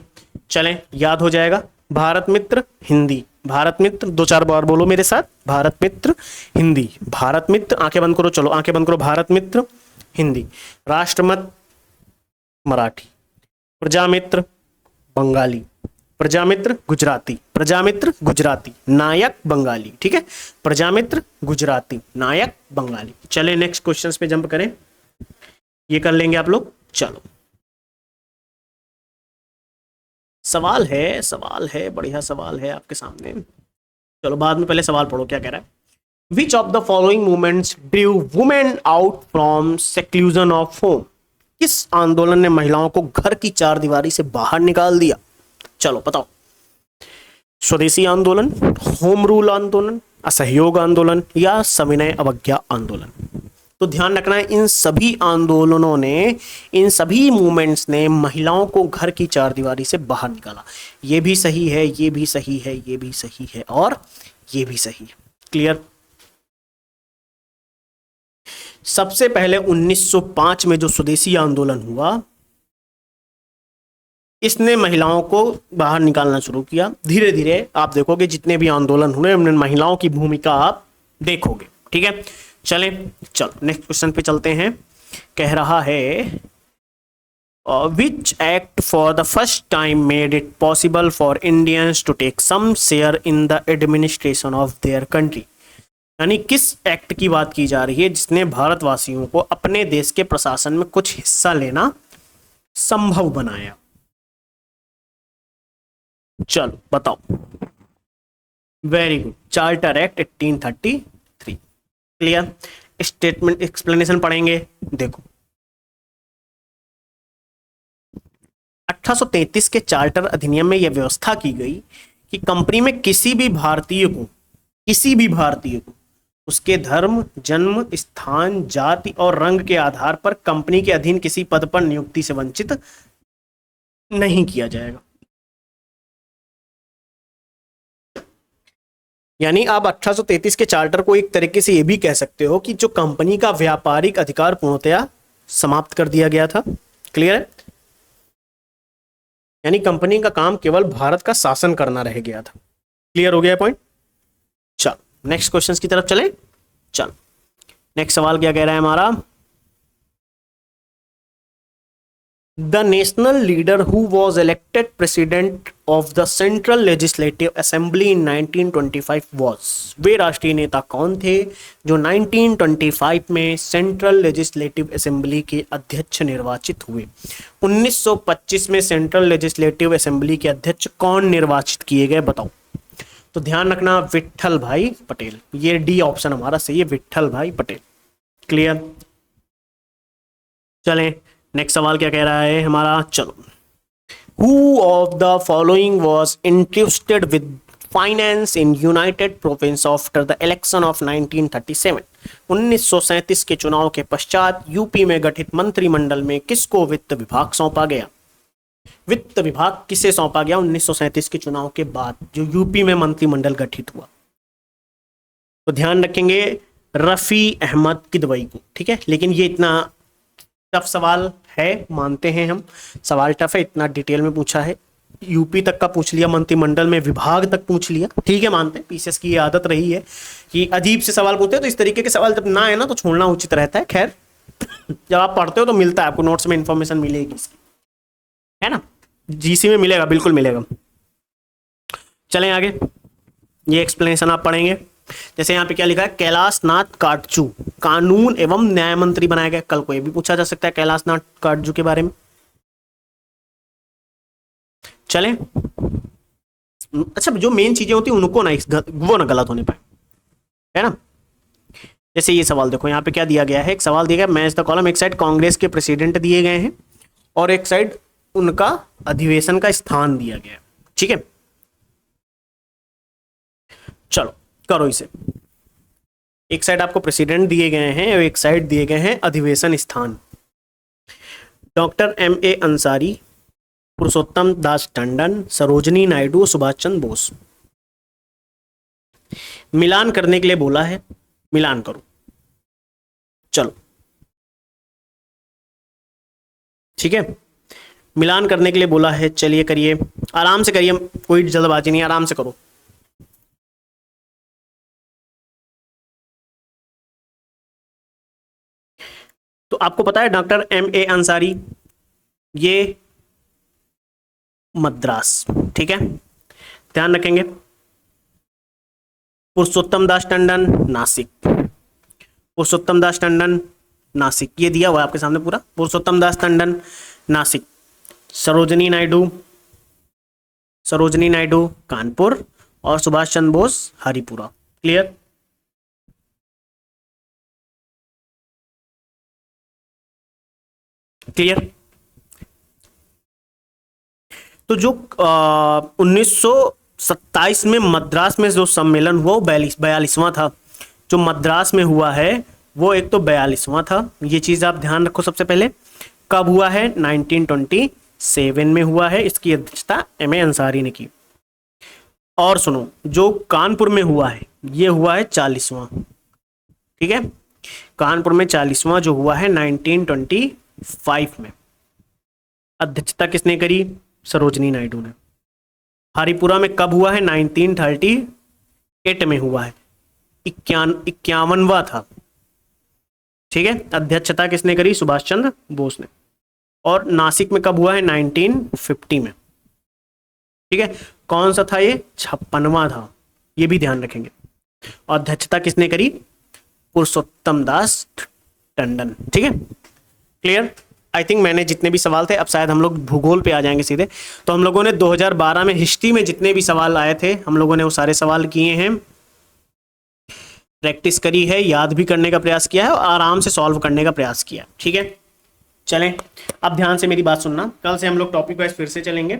चलें याद हो जाएगा। भारत मित्र हिंदी, भारत मित्र, दो चार बार बोलो मेरे साथ, भारत मित्र हिंदी, भारत मित्र, आंखें बंद करो, चलो आंखें बंद करो, भारत मित्र हिंदी, राष्ट्रमित्र मराठी, प्रजामित्र बंगाली, प्रजामित्र गुजराती, प्रजामित्र गुजराती, नायक बंगाली। ठीक है, प्रजामित्र गुजराती, नायक बंगाली। चले नेक्स्ट क्वेश्चंस पे जंप करें, ये कर लेंगे आप लोग। चलो सवाल है, बढ़िया सवाल है आपके सामने। चलो बाद में पहले सवाल पढ़ो, क्या कह रहा है? Which of the following movements ड्रीव women out from seclusion of home? किस आंदोलन ने महिलाओं को घर की चार दीवारी से बाहर निकाल दिया? चलो बताओ। स्वदेशी आंदोलन, होम रूल आंदोलन, असहयोग आंदोलन या सविनय अवज्ञा आंदोलन? तो ध्यान रखना है, इन सभी आंदोलनों ने, इन सभी मूवमेंट्स ने महिलाओं को घर की चार दीवारी से बाहर निकाला। ये भी सही है, ये भी सही है, ये भी सही है और ये भी सही है। क्लियर? सबसे पहले 1905 में जो स्वदेशी आंदोलन हुआ, इसने महिलाओं को बाहर निकालना शुरू किया। धीरे धीरे आप देखोगे जितने भी आंदोलन हुए उनमें महिलाओं की भूमिका आप देखोगे। ठीक है, चलें, चलो नेक्स्ट क्वेश्चन पे चलते हैं। कह रहा है which act for the first time made it possible for Indians to take some share in the administration of their country? यानी किस एक्ट की बात की जा रही है जिसने भारतवासियों को अपने देश के प्रशासन में कुछ हिस्सा लेना संभव बनाया? चलो बताओ। Very good, charter act 1833। Clear? Statement explanation पढ़ेंगे। देखो 1833 के चार्टर अधिनियम में यह व्यवस्था की गई कि कंपनी में किसी भी भारतीय को उसके धर्म, जन्म स्थान, जाति और रंग के आधार पर कंपनी के अधीन किसी पद पर नियुक्ति से वंचित नहीं किया जाएगा। यानी आप 1833 के चार्टर को एक तरीके से यह भी कह सकते हो कि जो कंपनी का व्यापारिक अधिकार पूर्णतया समाप्त कर दिया गया था। क्लियर है? यानी कंपनी का काम केवल भारत का शासन करना रह गया था। क्लियर हो गया पॉइंट? चलो नेक्स्ट क्वेश्चंस की तरफ चलें। चलो नेक्स्ट सवाल क्या कह रहा है हमारा? The national leader who was elected president of the Central Legislative Assembly in 1925 was, वे राष्ट्रीय नेता कौन थे जो 1925 में सेंट्रल लेजिस्लेटिव असेंबली के अध्यक्ष निर्वाचित हुए? 1925 में सेंट्रल लेजिस्लेटिव असेंबली के अध्यक्ष कौन निर्वाचित किए गए बताओ? तो ध्यान रखना, विट्ठल भाई पटेल। ये डी ऑप्शन हमारा सही है, विट्ठल भाई पटेल। क्लियर? चलें नेक्स्ट सवाल क्या कह रहा है हमारा? चलो, who of the following was interested with finance in United province after the election of 1937? 1937 के चुनाव के पश्चात यूपी में गठित मंत्रिमंडल में किसको वित्त विभाग सौंपा गया? वित्त विभाग किसे सौंपा गया 1937 के चुनाव के बाद जो यूपी में मंत्रिमंडल गठित हुआ? तो ध्यान रखेंगे, रफी अहमद किदवई को। ठीक है, लेकिन ये इतना टफ सवाल है, मानते हैं हम, सवाल टफ है, इतना डिटेल में पूछा है, यूपी तक का पूछ लिया, मंत्रिमंडल में विभाग तक पूछ लिया। ठीक है, मानते हैं, पीसीएस की ये आदत रही है कि अजीब से सवाल पूछते हैं, तो इस तरीके के सवाल जब ना है ना तो छोड़ना उचित रहता है। खैर जब आप पढ़ते हो तो मिलता है आपको, नोट्स में इंफॉर्मेशन मिलेगी इसकी, है ना, जीसी में मिलेगा, बिल्कुल मिलेगा। चलें आगे, ये एक्सप्लेनेशन आप पढ़ेंगे। जैसे यहाँ पे क्या लिखा है, कैलाश नाथ काटजू कानून एवं न्याय मंत्री बनाया गया। कल को ये भी पूछा जा सकता है कैलाश नाथ काटजू के बारे में। चलें, अच्छा जो मेन चीजें होती हैं उनको ना वो ना गलत होने पाए, है ना। जैसे ये सवाल देखो, यहाँ पे क्या दिया गया है, एक सवाल दिया गया मैच द कॉलम। एक साइड कांग्रेस के प्रेसिडेंट दिए गए हैं और एक साइड उनका अधिवेशन का स्थान दिया गया है, ठीक है। चलो करो इसे, एक साइड आपको प्रेसिडेंट दिए गए हैं और एक साइड दिए गए हैं अधिवेशन स्थान। Doctor M.A. अंसारी, पुरुषोत्तम दास टंडन, सरोजनी नायडू, सुभाष चंद्र बोस। मिलान करने के लिए बोला है, मिलान करो, चलो ठीक है। मिलान करने के लिए बोला है, चलिए करिए, आराम से करिए, कोई जल्दबाजी नहीं, आराम से करो। तो आपको पता है डॉक्टर M.A. अंसारी ये मद्रास, ठीक है, ध्यान रखेंगे। पुरुषोत्तम दास टंडन नासिक, पुरुषोत्तम दास टंडन नासिक, ये दिया हुआ है आपके सामने पूरा, पुरुषोत्तम दास टंडन नासिक। सरोजनी नायडू कानपुर और सुभाष चंद्र बोस हरिपुरा। Clear, clear. तो जो 1927 में मद्रास में जो सम्मेलन हुआ वो 42वां था। जो मद्रास में हुआ है वो एक तो 42वां था, ये चीज आप ध्यान रखो। सबसे पहले कब हुआ है, 1927 में हुआ है, इसकी अध्यक्षता M.A. अंसारी ने की। और सुनो, जो कानपुर में हुआ है ये हुआ है 40वां, ठीक है, कानपुर में 40वां जो हुआ है 1925 में। अध्यक्षता किसने करी, सरोजनी नायडू ने। हरिपुरा में कब हुआ है, 1938 में हुआ है, 51वां था, ठीक है। अध्यक्षता किसने करी, सुभाष चंद्र बोस ने। और नासिक में कब हुआ है, 1950 में, ठीक है। कौन सा था ये, 56वां था, ये भी ध्यान रखेंगे। और अध्यक्षता किसने करी, पुरुषोत्तम दास टंडन, ठीक है। क्लियर। आई थिंक मैंने जितने भी सवाल थे, अब शायद हम लोग भूगोल पे आ जाएंगे सीधे। तो हम लोगों ने 2012 में हिस्ट्री में जितने भी सवाल आए थे हम लोगों ने वो सारे सवाल किए हैं, प्रैक्टिस करी है, याद भी करने का प्रयास किया है और आराम से सॉल्व करने का प्रयास किया, ठीक है। चलें, अब ध्यान से मेरी बात सुनना, कल से हम लोग टॉपिक वाइज फिर से चलेंगे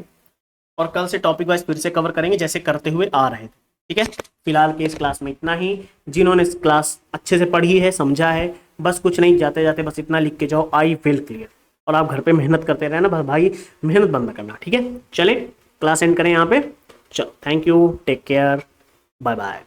और कल से टॉपिक वाइज फिर से कवर करेंगे जैसे करते हुए आ रहे थे, ठीक है। फिलहाल के इस क्लास में इतना ही। जिन्होंने इस क्लास अच्छे से पढ़ी है, समझा है, बस कुछ नहीं, जाते जाते बस इतना लिख के जाओ, आई विल क्लियर। और आप घर पे मेहनत करते रहना, बस भाई मेहनत बंद करना, ठीक है। चलें, क्लास एंड करें यहाँ पे। चलो, thank you, take care, bye bye.